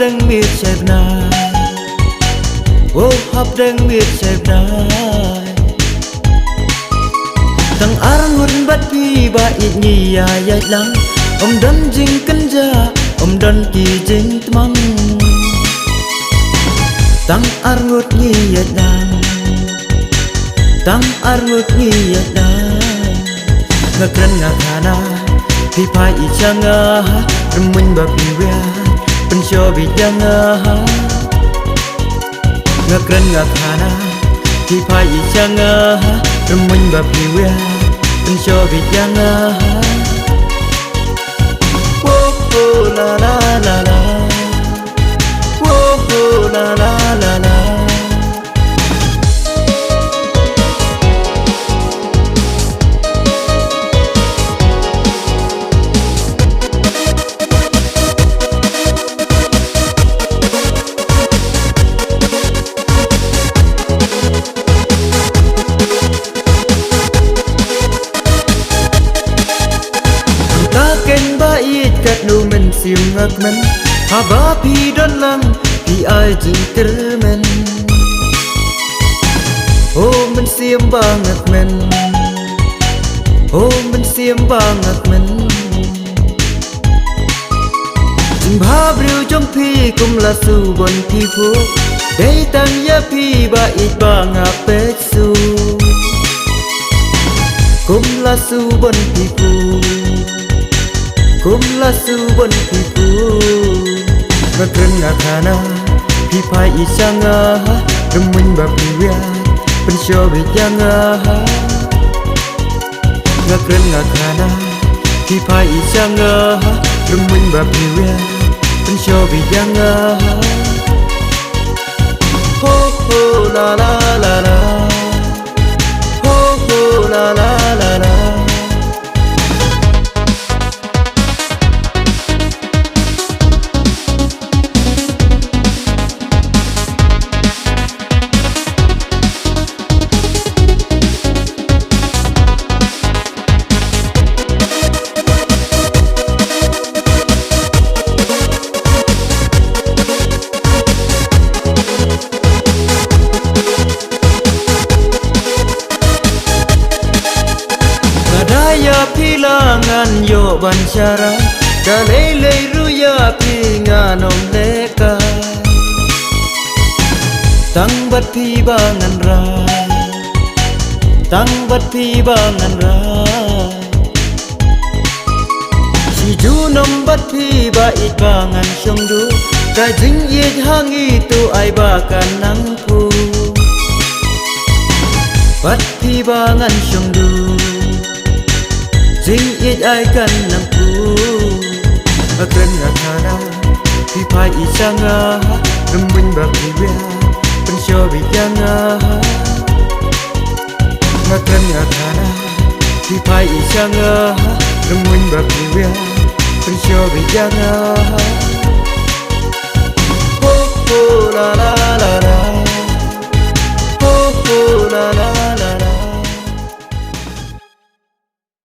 đeng miệt sẹp nai hấp đeng miệt sẹp nai tang arang hôn bắt pi ba ít nhì ya lăng dan jing kenja dan ki jing temang tang arngut ngi dan tang arngut ngi dan ngakren ngakana pi pai ichanga remuñ ba pi wea pensyo bi janga ngakren ngakana pi pai ichanga remuñ ba pi wea pensyo bi janga la la la la la la la la kat nu men siam ngak men haba pi don lang pi ai jing ter men men siam banget men men siam banget men jing bha briu trong pi kum la su bon pi phu dei tang ya pi ba it ba nga pet su kum la su bon pi phu kum la su bon pi pu ngakren ngakana pi pai isanga remuñ ba pi wea pensyo bi janga ngakren ngakana pi pai isanga remuñ ba pi wea pensyo bi janga ho la la la la ho la la la la ya pilangan yo bancara dalele ruya pi nganom leka tang bat pi bangan ra tang bat pi bangan ra si ju nom bat pi ba it bangan song du ka jing yet hangi tu ai ba kan nang pu bat pi bangan song du jing it ai kan nang pu ngakren ngakana pi pai isanga remuñ ba pi wea pensyo bi janga ngakren ngakana pi pai isanga remuñ ba pi wea pensyo bi janga la la